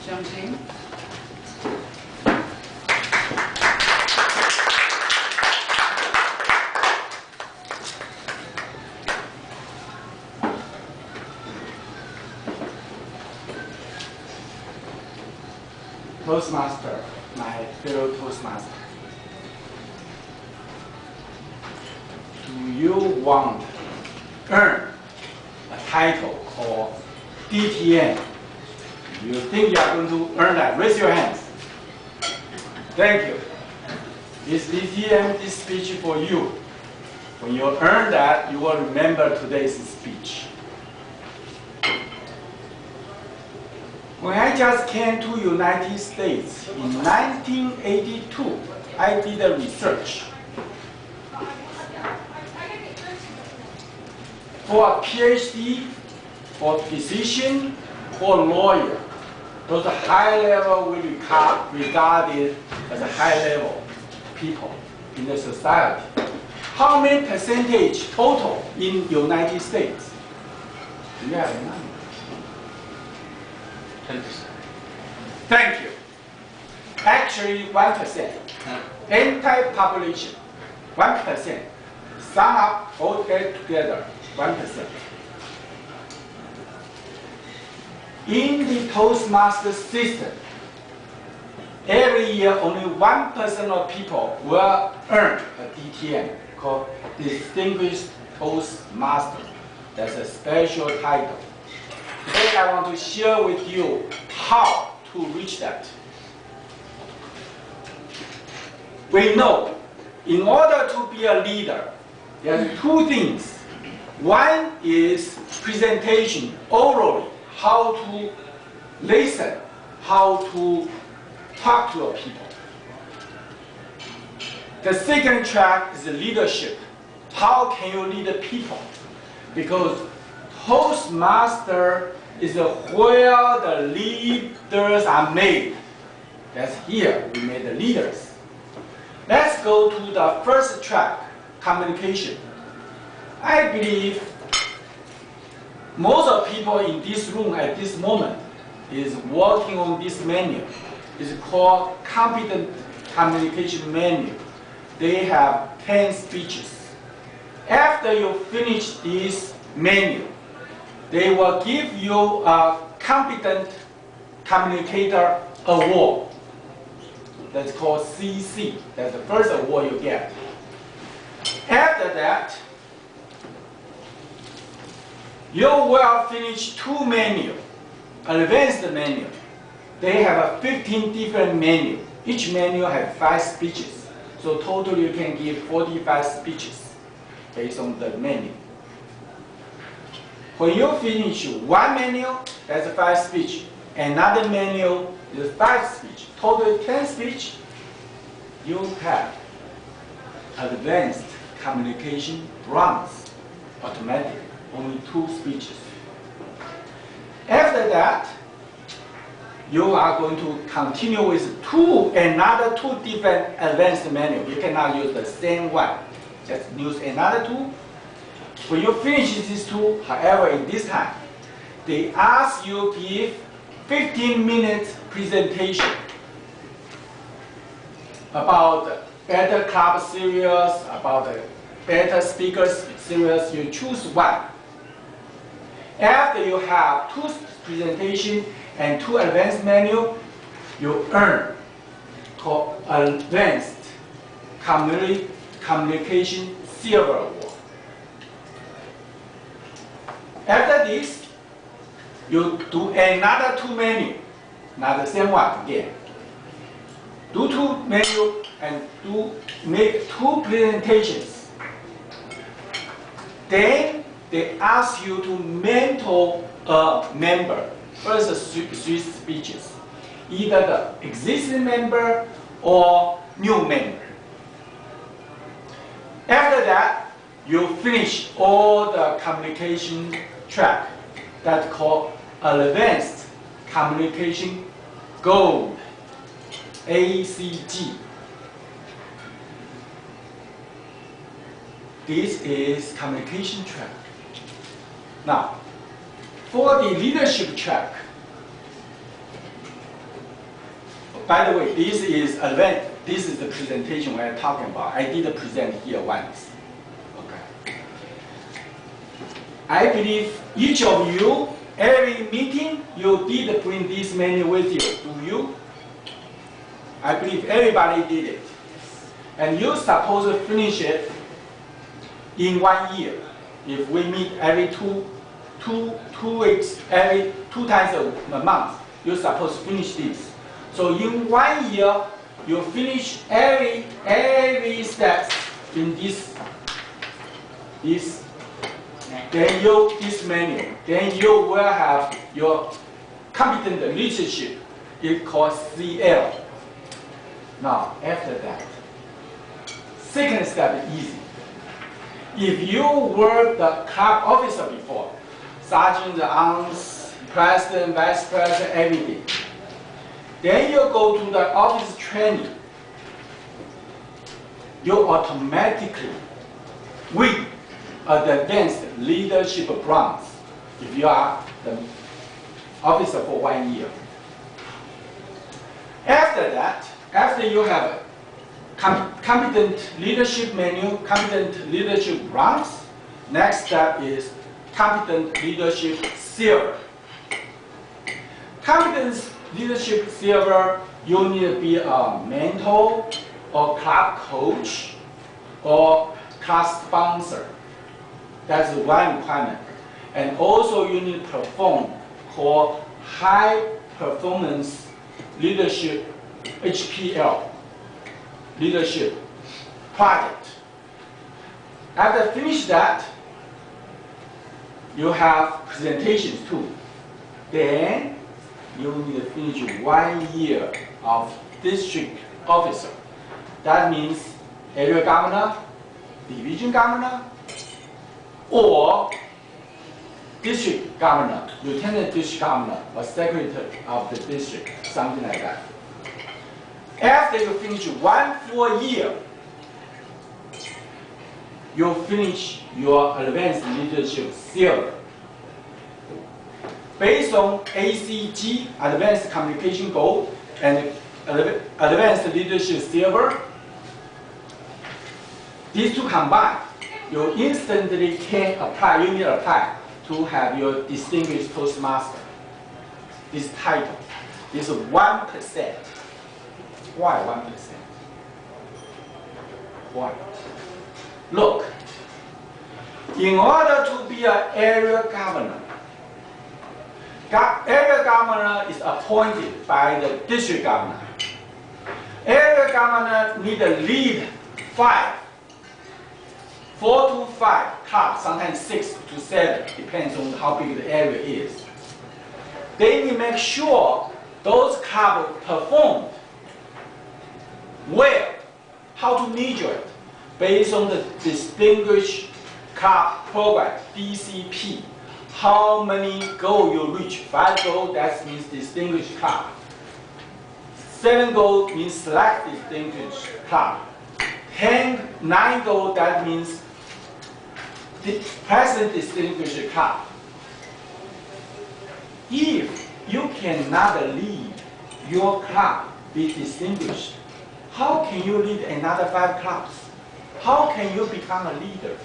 Jung Jing. Toastmaster, my fellow Toastmaster. Do you want to earn a title called DTM? You think you are going to earn that? Raise your hands. Thank you. This DTM is speech for you. When you earn that, you will remember today's speech. When I just came to United States in 1982, I did a research for a PhD, for physician, for lawyer. Those are high level we regarded as a high level people in the society. How many percentage total in United States? Do you have a number? 10%. Thank you. Actually, 1%. Entire population, 1%. Sum up all together, 1%. In the Toastmaster system, every year only 1% of people will earn a DTM called Distinguished Toastmaster. That's a special title. Today I want to share with you how to reach that. We know in order to be a leader, there are two things. One is presentation, orally, how to listen, how to talk to people. The second track is leadership. How can you lead the people? Because Toastmaster is where the leaders are made. That's here, we made the leaders. Let's go to the first track, communication. I believe most of people in this room at this moment is working on this menu. It's called Competent Communication menu. They have 10 speeches. After you finish this menu, they will give you a Competent Communicator Award. That's called CC. That's the first award you get. After that, you will finish two menus, advanced menu. They have 15 different menus. Each menu has 5 speeches. So totally you can give 45 speeches based on the menu. When you finish one menu, that's 5 speech. Another menu is 5 speech. Total 10 speech. You have advanced communication bronze, automatic. Only 2 speeches. After that, you are going to continue with another two different advanced menus. You cannot use the same one. Just use another 2. When you finish these 2, however, in this time, they ask you to give 15 minutes presentation about the better club series, about the better speakers series. You choose one. After you have 2 presentations and 2 advanced menus, you earn called Advanced Communication Silver Award. After this, you do another 2 menus, not the same one again. Do 2 menus and make 2 presentations. Then they ask you to mentor a member. First 3 speeches, either the existing member or new member. After that, you finish all the communication track. That's called Advanced Communication Gold, ACG. This is communication track. Now, for the leadership track, by the way, this is event. This is the presentation we're talking about. I did present here once. Okay. I believe each of you, every meeting, you did bring this menu with you. Do you? I believe everybody did it. And you're supposed to finish it in 1 year. If we meet every two weeks, every 2 times a month, you're supposed to finish this. So in 1 year, you finish every step in this menu. Then you will have your competent leadership. It's called CL. Now, after that, second step is easy. If you were the club officer before, sergeant, arms, president, vice president, everything, then you go to the office training, you automatically win the advanced leadership bronze if you are the officer for 1 year. After that, after you have competent leadership menu, competent leadership bronze, next step is competent leadership silver. Competence leadership silver, you need to be a mentor or club coach or class sponsor. That's one requirement. And also you need to perform called high performance leadership HPL leadership project. After finish that, you have presentations too. Then you need to finish 1 year of district officer. That means area governor, division governor, or district governor, lieutenant district governor, or secretary of the district, something like that. After you finish 1 full year, you finish your advanced leadership silver. Based on ACG, Advanced Communication Gold, and Advanced Leadership Silver, these two combined, you instantly can apply, you need to apply to have your Distinguished Toastmaster. This title is 1%. Why 1%? Why? Look, in order to be an area governor, area governor is appointed by the district governor. Area governor need to lead 4 to 5 clubs, sometimes 6 to 7, depends on how big the area is. They need to make sure those clubs performed well. How to measure it? Based on the Distinguished Club Program, DCP. How many goals you reach? 5 goals, that means distinguished club. 7 goals means select distinguished club. 9 goals, that means the present distinguished club. If you cannot lead your club be distinguished, how can you lead another 5 clubs? How can you become a leader?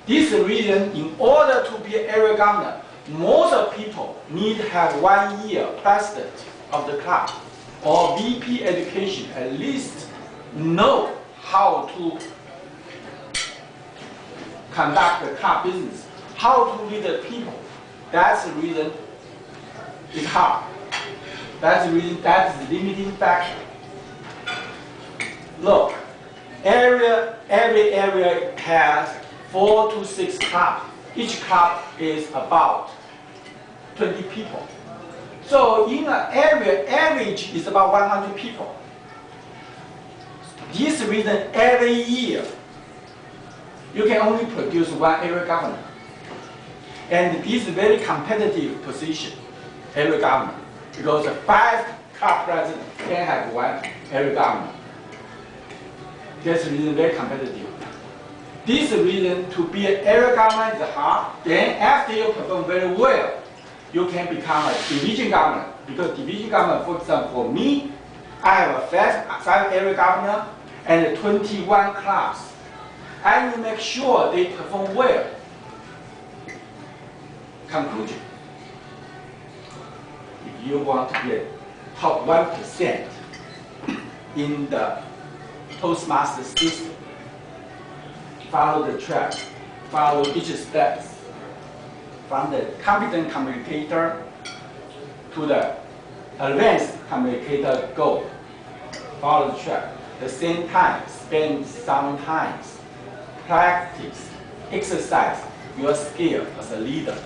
This reason, in order to be an area governor, most people need to have 1 year president of the club or VP education, at least know how to conduct the club business, how to lead the people. That's the reason it's hard. That's the reason, that's the limiting factor. Look, every area has 4 to 6 clubs. Each club is about 20 people. So in an area, average is about 100 people. This reason, every year, you can only produce 1 area governor. And this is a very competitive position, area governor, because 5 club presidents can have 1 area governor. That's the reason very competitive. This reason to be an area governor is hard. Then after you perform very well, you can become a division governor Because division governor, for example, for me, I have a five area governor and 21 clubs. I will make sure they perform well. Conclusion. If you want to get top 1% in the Toastmaster system, follow the track, follow each steps, from the competent communicator to the advanced communicator goal. Follow the track. At the same time, spend some time, practice, exercise your skill as a leader.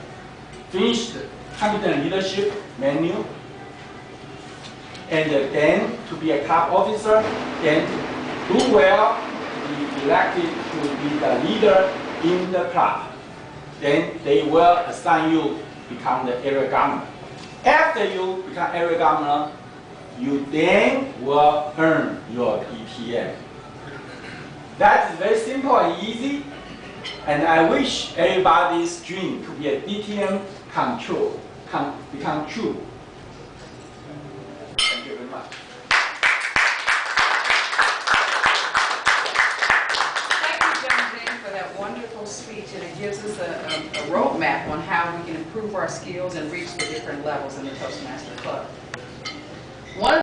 Finish the competent leadership menu, and then to be a club officer, then do well, be elected to be the leader in the club. Then they will assign you to become the area governor. After you become area governor, you then will earn your DTM. That is very simple and easy, and I wish everybody's dream to be a DTM become true. Thank you very much. Thank you, Jung Jing, for that wonderful speech, and it gives us a roadmap on how we can improve our skills and reach the different levels in the Toastmaster Club. One